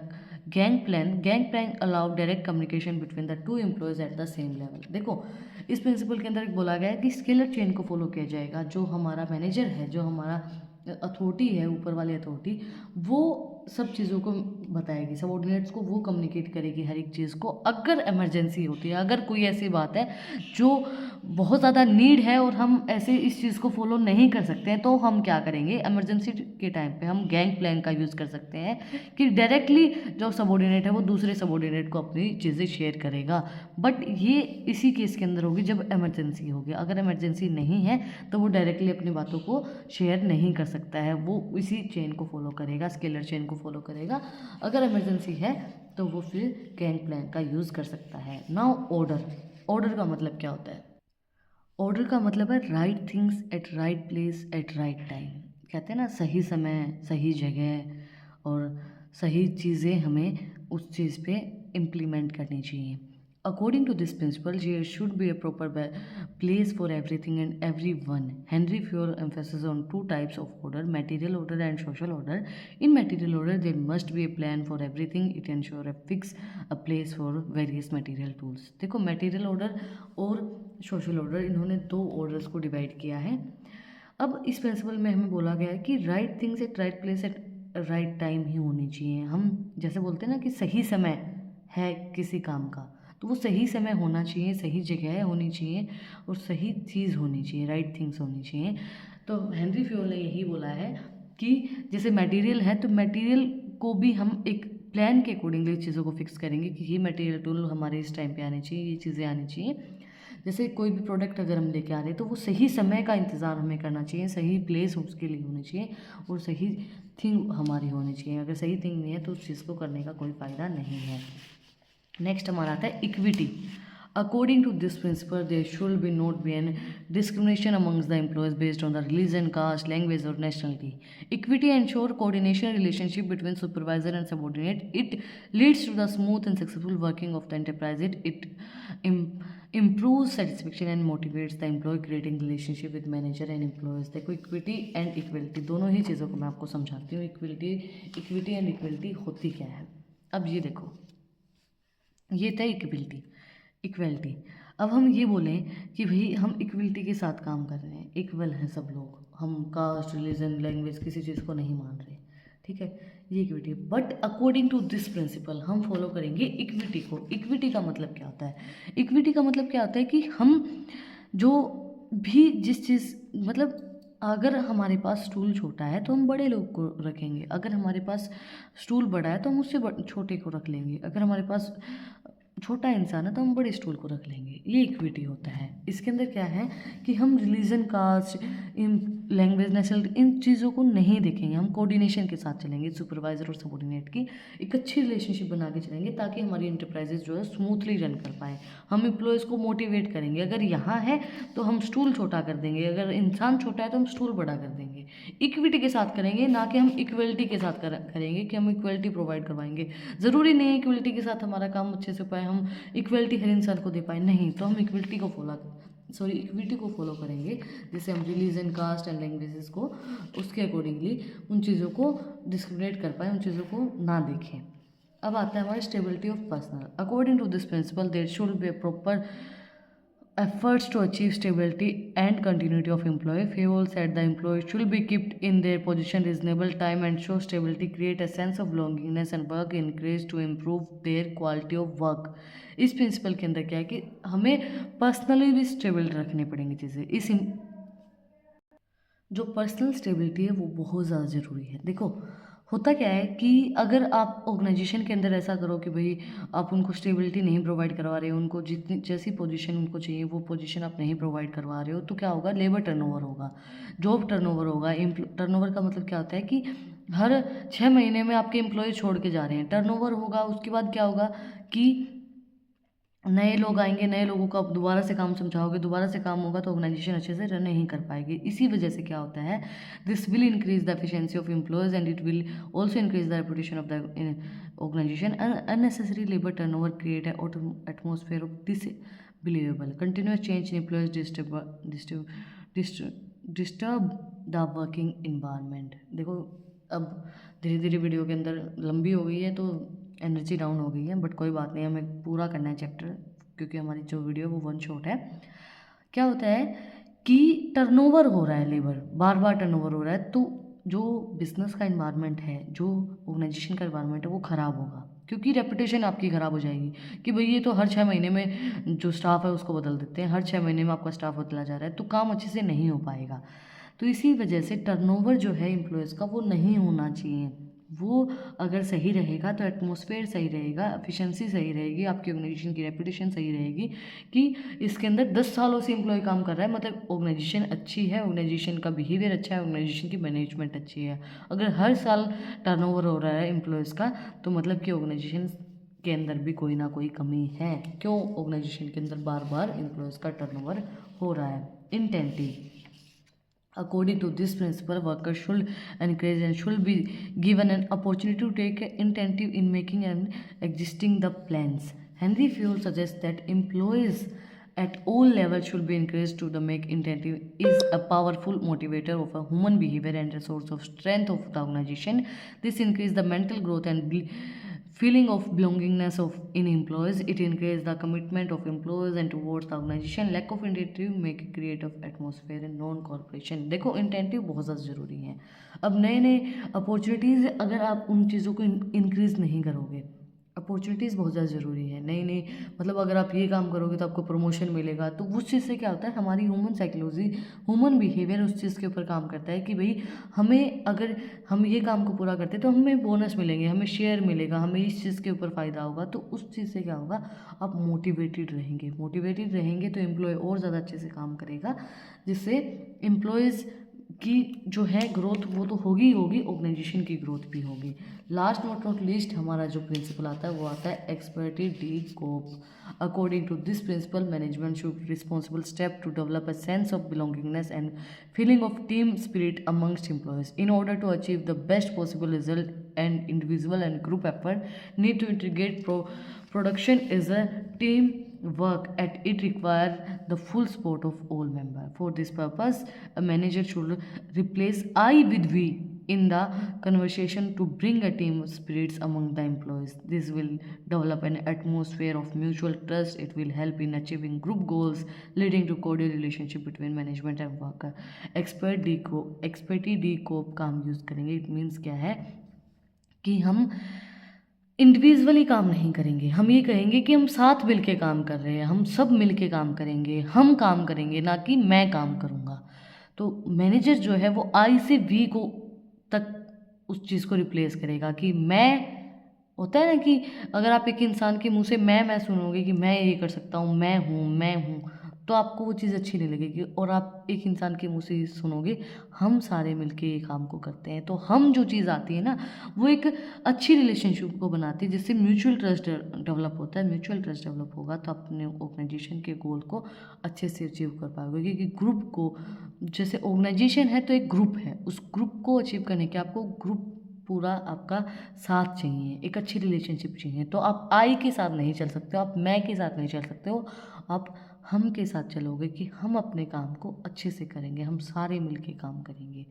gang plan. Gang plan allowed direct communication between the two employees at the same level. देखो, इस प्रिंसिपल के अंदर बोला गया है कि स्केलर चेन को फॉलो किया जाएगा. जो हमारा मैनेजर है, जो हमारा अथॉरिटी है, ऊपर वाली अथॉरिटी, वो सब चीज़ों को बताएगी, सबऑर्डिनेट्स को वो कम्युनिकेट करेगी हर एक चीज़ को. अगर इमरजेंसी होती है, अगर कोई ऐसी बात है जो बहुत ज़्यादा नीड है और हम ऐसे इस चीज़ को फॉलो नहीं कर सकते हैं, तो हम क्या करेंगे, इमरजेंसी के टाइम पे हम गैंग प्लान का यूज़ कर सकते हैं कि डायरेक्टली जो सबऑर्डिनेट है वो दूसरे सबऑर्डिनेट को अपनी चीज़ें शेयर करेगा. बट ये इसी केस के अंदर होगी जब इमरजेंसी होगी. अगर इमरजेंसी नहीं है तो वो डायरेक्टली अपनी बातों को शेयर नहीं कर सकता है, वो इसी चेन को फॉलो करेगा, स्केलर चेन को फॉलो करेगा. अगर इमरजेंसी है तो वो फिर गैंग प्लान का यूज़ कर सकता है. Now order. ऑर्डर का मतलब क्या होता है? ऑर्डर का मतलब है right things at right place at right time. कहते हैं ना, सही समय, सही जगह और सही चीज़ें हमें उस चीज़ पे इम्प्लीमेंट करनी चाहिए. According to this principle, there should be a proper place for everything and everyone. Henry Fayol emphasizes on 2 types of order: material order and social order. In material order, there must be a plan for everything. It ensures a a place for various material tools. देखो, material order और social order, इन्होंने 2 orders को डिवाइड किया है. अब इस प्रिंसिपल में हमें बोला गया है कि right things at right place at right time ही होनी चाहिए. हम जैसे बोलते हैं ना कि सही समय है किसी काम का, तो वो सही समय होना चाहिए, सही जगह होनी चाहिए और सही चीज़ होनी चाहिए, राइट थिंग्स होनी चाहिए. तो हेनरी फ्योल ने यही बोला है कि जैसे मटेरियल है तो मटेरियल को भी हम एक प्लान के अकॉर्डिंगली चीज़ों को फिक्स करेंगे कि ये मटेरियल टूल हमारे इस टाइम पे आने चाहिए, ये चीज़ें आनी चाहिए. जैसे कोई भी प्रोडक्ट अगर हम लेके आ रहे हैं तो वो सही समय का इंतज़ार हमें करना चाहिए, सही प्लेस उसके लिए होनी चाहिए और सही थिंग हमारी होनी चाहिए. अगर सही थिंग नहीं है तो उस चीज़ को करने का कोई फ़ायदा नहीं है. नेक्स्ट हमारा आता है equity. According to this principle, there should be not be an discrimination amongst the employees based on the religion, caste, language और nationality. Equity ensure coordination relationship between supervisor and subordinate. It leads to the smooth and successful working of the enterprise. It improves satisfaction and motivates the employee, creating relationship with manager and employees. देखो, इक्विटी एंड इक्वलिटी दोनों ही चीज़ों को मैं आपको समझाती हूँ. इक्विटी एंड इक्वलिटी होती क्या है. अब ये देखो, ये था इक्वलिटी. अब हम ये बोलें कि भाई हम इक्वलिटी के साथ काम कर रहे हैं, इक्वल हैं सब लोग, हम कास्ट, रिलीजन, लैंग्वेज किसी चीज़ को नहीं मान रहे, ठीक है, ये equity. But according to this principle हम फॉलो करेंगे इक्विटी को. इक्विटी का मतलब क्या होता है? इक्विटी का मतलब क्या होता है कि हम जो भी जिस चीज़, मतलब अगर हमारे पास स्टूल छोटा है तो हम बड़े लोग को रखेंगे, अगर हमारे पास स्टूल बड़ा है तो हम उससे छोटे को रख लेंगे, अगर हमारे पास छोटा इंसान है तो हम बड़े स्टूल को रख लेंगे. ये इक्विटी होता है. इसके अंदर क्या है कि हम रिलीजन, कास्ट, इन लैंग्वेज, नेशनल, इन चीज़ों को नहीं देखेंगे. हम कोऑर्डिनेशन के साथ चलेंगे. सुपरवाइजर और सबऑर्डिनेट की एक अच्छी रिलेशनशिप बना के चलेंगे ताकि हमारी इंटरप्राइजेज जो है स्मूथली रन कर पाए. हम एम्प्लॉयज़ को मोटिवेट करेंगे. अगर यहाँ है तो हम स्टूल छोटा कर देंगे, अगर इंसान छोटा है तो हम स्टूल बड़ा कर देंगे. इक्विटी के साथ करेंगे, ना कि हम इक्वलिटी के साथ करेंगे कि हम इक्वलिटी प्रोवाइड करवाएंगे. ज़रूरी नहीं है इक्वलिटी के साथ हमारा काम अच्छे से पाए, हम इक्वलिटी हर इंसान को दे पाए, नहीं. तो हम इक्विटी को फॉलो करेंगे, जैसे हम रिलीजन, कास्ट एंड लैंग्वेजेस को उसके अकॉर्डिंगली उन चीज़ों को डिस्क्रिमिनेट कर पाए, उन चीज़ों को ना देखें. अब आता है हमारा stability of personal. According to this principle, there should be a proper efforts to achieve stability and continuity of employee. Fayol said the employees should be kept in their position reasonable time and show stability, create a sense of belongingness and work encouraged to improve their quality of work. इस प्रिंसिपल के अंदर क्या है कि हमें पर्सनली भी स्टेबल रखनी पड़ेंगी चीज़ें। जो पर्सनल स्टेबिलिटी है वो बहुत ज़्यादा ज़रूरी है। देखो होता क्या है कि अगर आप ऑर्गेनाइजेशन के अंदर ऐसा करो कि भाई आप उनको स्टेबिलिटी नहीं प्रोवाइड करवा रहे हो, उनको जितनी जैसी पोजीशन उनको चाहिए वो पोजीशन आप नहीं प्रोवाइड करवा रहे हो, तो क्या होगा, लेबर टर्नओवर होगा, जॉब टर्नओवर होगा। टर्नओवर का मतलब क्या होता है कि हर 6 महीने में आपके एम्प्लॉय छोड़ के जा रहे हैं, टर्नओवर होगा। उसके बाद क्या होगा कि नए लोग आएंगे, नए लोगों को आप दोबारा से काम समझाओगे, दोबारा से काम होगा तो ऑर्गेनाइजेशन अच्छे से रन नहीं कर पाएगी। इसी वजह से क्या होता है, this will increase the efficiency of employees and it will also increase the reputation of the organization. Unnecessary labour turnover create atmosphere of disbelievable continuous change in employees disturb the working environment. देखो अब धीरे धीरे वीडियो के अंदर लंबी हो गई है तो एनर्जी डाउन हो गई है, बट कोई बात नहीं, हमें पूरा करना है चैप्टर, क्योंकि हमारी जो वीडियो वो वन शॉट है। क्या होता है कि टर्नओवर हो रहा है, लेबर बार बार टर्नओवर हो रहा है, तो जो बिजनेस का इन्वायरमेंट है, जो ऑर्गेनाइजेशन का इन्वायरमेंट है वो ख़राब होगा, क्योंकि रेपुटेशन आपकी ख़राब हो जाएगी कि भाई ये तो हर 6 महीने में जो स्टाफ है उसको बदल देते हैं, हर 6 महीने में आपका स्टाफ बदला जा रहा है, तो काम अच्छे से नहीं हो पाएगा। तो इसी वजह से टर्नओवर जो है एम्प्लॉयज़ का वो नहीं होना चाहिए। वो अगर सही रहेगा तो एटमॉस्फेयर सही रहेगा, एफिशिएंसी सही रहेगी, आपकी ऑर्गेनाइजेशन की रेपुटेशन सही रहेगी कि इसके अंदर 10 सालों से एम्प्लॉय काम कर रहा है, मतलब ऑर्गेनाइजेशन अच्छी है, ऑर्गेनाइजेशन का बिहेवियर अच्छा है, ऑर्गेनाइजेशन की मैनेजमेंट अच्छी है। अगर हर साल टर्नओवर हो रहा है एम्प्लॉयज़ का, तो मतलब कि ऑर्गेनाइजेशन के अंदर भी कोई ना कोई कमी है। क्यों ऑर्गेनाइजेशन के अंदर बार बार एम्प्लॉयज़ का टर्नओवर हो रहा है। इंटेंटिव, according to this principle, workers should encourage and should be given an opportunity to take initiative in making and existing the plans. Henry Fayol suggests that employees at all levels should be encouraged to the make initiative is a powerful motivator of a human behavior and a source of strength of the organization. This increases the mental growth and feeling of belongingness of in employees. It encourages the commitment of employees and towards the organization. Lack of incentive make a creative atmosphere in non corporation. देखो इंटेंटिव बहुत ज़्यादा ज़रूरी है। अब नए नए अपॉर्चुनिटीज़ अगर आप उन चीज़ों को इंक्रीज़ नहीं करोगे, अपॉर्चुनिटीज़ बहुत ज़्यादा ज़रूरी है। नई नई मतलब अगर आप ये काम करोगे तो आपको प्रमोशन मिलेगा, तो उस चीज़ से क्या होता है, हमारी ह्यूमन साइकोलॉजी, ह्यूमन बिहेवियर उस चीज़ के ऊपर काम करता है कि भाई हमें अगर हम ये काम को पूरा करते तो हमें बोनस मिलेंगे, हमें शेयर मिलेगा, हमें इस चीज़ के ऊपर फ़ायदा होगा। तो उस चीज़ से क्या होगा, आप मोटिवेटेड रहेंगे, मोटिवेटेड रहेंगे तो एम्प्लॉय और ज़्यादा अच्छे से काम करेगा, जिससे एम्प्लॉयज़ की जो है ग्रोथ वो तो होगी ही होगी, ऑर्गेनाइजेशन की ग्रोथ भी होगी। लास्ट बट नॉट लीस्ट हमारा जो प्रिंसिपल आता है वो आता है esprit de corps. According to this principle, management should responsible step to develop a sense of belongingness and feeling of team spirit amongst employees in order to achieve the best possible result, and individual and group effort need to integrate production is a team work at it require the full support of all members. For this purpose, a manager should replace I with we in the conversation to bring a team spirits among the employees. This will develop an atmosphere of mutual trust. It will help in achieving group goals, leading to cordial relationship between management and worker. Esprit de corps का हम यूज़ करेंगे। इट मीन्स क्या है कि हम इंडिविजुअली काम नहीं करेंगे, हम ये कहेंगे कि हम साथ मिल के काम कर रहे हैं, हम सब मिल के काम करेंगे, हम काम करेंगे, ना कि मैं काम करूँगा। तो मैनेजर जो है वो आई से वी को तक उस चीज़ को रिप्लेस करेगा कि मैं, होता है ना कि अगर आप एक इंसान के मुंह से मैं सुनोगे कि मैं ये कर सकता हूँ, मैं हूँ, तो आपको वो चीज़ अच्छी नहीं लगेगी। और आप एक इंसान के मुंह से सुनोगे हम सारे मिलके ये काम को करते हैं, तो हम जो चीज़ आती है ना वो एक अच्छी रिलेशनशिप को बनाती है, जिससे म्यूचुअल ट्रस्ट डेवलप होता है। म्यूचुअल ट्रस्ट डेवलप होगा तो अपने ऑर्गेनाइजेशन के गोल को अच्छे से अचीव कर पाओगे, क्योंकि ग्रुप को, जैसे ऑर्गेनाइजेशन है तो एक ग्रुप है, उस ग्रुप को अचीव करने के आपको ग्रुप पूरा आपका साथ चाहिए, एक अच्छी रिलेशनशिप चाहिए। तो आप आई के साथ नहीं चल सकते हो, आप मैं के साथ नहीं चल सकते हो, आप हम के साथ चलोगे कि हम अपने काम को अच्छे से करेंगे, हम सारे मिलके काम करेंगे।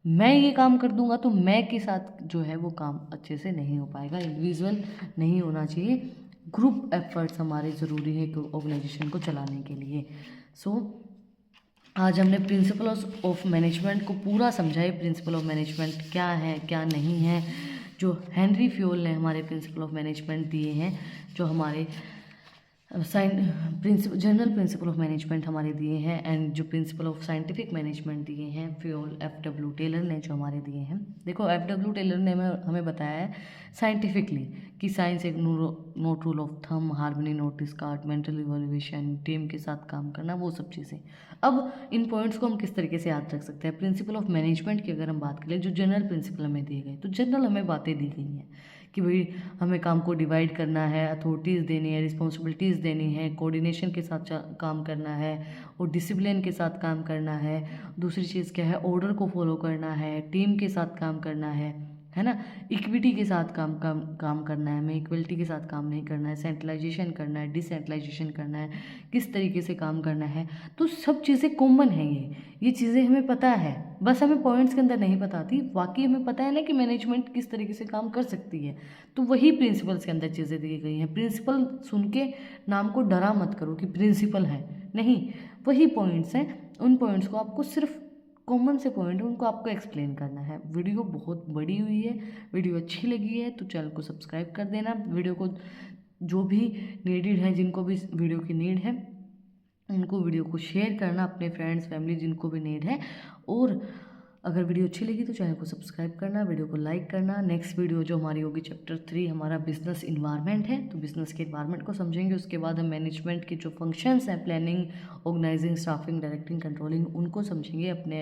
मैं ये काम कर दूंगा तो मैं के साथ जो है वो काम अच्छे से नहीं हो पाएगा, इंडिविजुअल नहीं होना चाहिए। ग्रुप एफर्ट्स हमारे ज़रूरी है एक ऑर्गेनाइजेशन को चलाने के लिए। सो आज हमने प्रिंसिपल ऑफ मैनेजमेंट को पूरा समझा है, प्रिंसिपल ऑफ मैनेजमेंट क्या है क्या नहीं है, जो हेनरी फ्योल ने हमारे प्रिंसिपल ऑफ मैनेजमेंट दिए हैं, जो हमारे जनरल प्रिंसिपल ऑफ मैनेजमेंट हमारे दिए हैं, एंड जो प्रिंसिपल ऑफ साइंटिफिक मैनेजमेंट दिए हैं फ्योल F.W. टेलर ने जो हमारे दिए हैं। देखो F.W. टेलर ने हमें बताया है साइंटिफिकली कि साइंस एक note rule of thumb, harmony, not discard, mental evolution, team के साथ काम करना, वो सब चीज़ें। अब इन पॉइंट्स को हम किस तरीके से याद रख सकते हैं। प्रिंसिपल ऑफ मैनेजमेंट की अगर हम बात करें, जो जनरल प्रिंसिपल हमें दिए गए, तो जनरल हमें बातें दी गई हैं कि भाई हमें काम को डिवाइड करना है, अथॉरिटीज़ देनी है, रिस्पॉन्सिबिलिटीज़ देनी है, कोऑर्डिनेशन के साथ काम करना है और डिसिप्लिन के साथ काम करना है। दूसरी चीज़ क्या है, ऑर्डर को फॉलो करना है, टीम के साथ काम करना है ना, इक्विटी के साथ काम करना है, हमें इक्वलिटी के साथ काम नहीं करना है, सेंट्रलाइजेशन करना है, डिसेंट्रलाइजेशन करना है, किस तरीके से काम करना है। तो सब चीज़ें कॉमन हैं, ये चीज़ें हमें पता है, बस हमें पॉइंट्स के अंदर नहीं पता थी। बाकी हमें पता है ना कि मैनेजमेंट किस तरीके से काम कर सकती है, तो वही प्रिंसिपल्स के अंदर चीज़ें दी गई हैं। प्रिंसिपल सुन के नाम को डरा मत करो कि प्रिंसिपल है, नहीं, वही पॉइंट्स हैं। उन पॉइंट्स को आपको सिर्फ कॉमन से पॉइंट है, उनको आपको एक्सप्लेन करना है। वीडियो बहुत बड़ी हुई है, वीडियो अच्छी लगी है तो चैनल को सब्सक्राइब कर देना। वीडियो को जो भी नीडेड है, जिनको भी वीडियो की नीड है, उनको वीडियो को शेयर करना, अपने फ्रेंड्स फैमिली जिनको भी नीड है। और अगर वीडियो अच्छी लगी तो चैनल को सब्सक्राइब करना, वीडियो को लाइक करना। नेक्स्ट वीडियो जो हमारी होगी चैप्टर 3 हमारा बिजनेस इन्वायरमेंट है, तो बिजनेस के इन्वायरमेंट को समझेंगे। उसके बाद हम मैनेजमेंट के जो फंक्शंस हैं, planning, organizing, staffing, directing, controlling, उनको समझेंगे अपने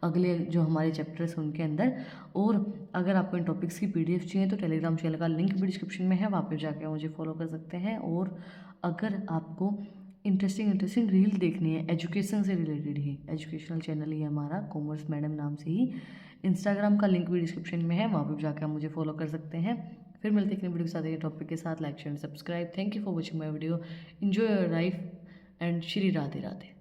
अगले जो हमारे चैप्टर्स हैं उनके अंदर। और अगर आपको इन टॉपिक्स की PDF चाहिए तो टेलीग्राम चैनल का लिंक भी डिस्क्रिप्शन में है, वहाँ पर जाकर मुझे फॉलो कर सकते हैं। और अगर आपको इंटरेस्टिंग रील देखनी है एजुकेशन से रिलेटेड ही, एजुकेशनल चैनल ही है हमारा, कॉमर्स मैडम नाम से ही। इंस्टाग्राम का लिंक भी डिस्क्रिप्शन में है, वहाँ पर जाकर आप मुझे फॉलो कर सकते हैं। फिर मिलते हैं वीडियो के साथ, ये टॉपिक के साथ। Like share subscribe. Thank you for watching my video. Enjoy your life and Shri Radhe Radhe.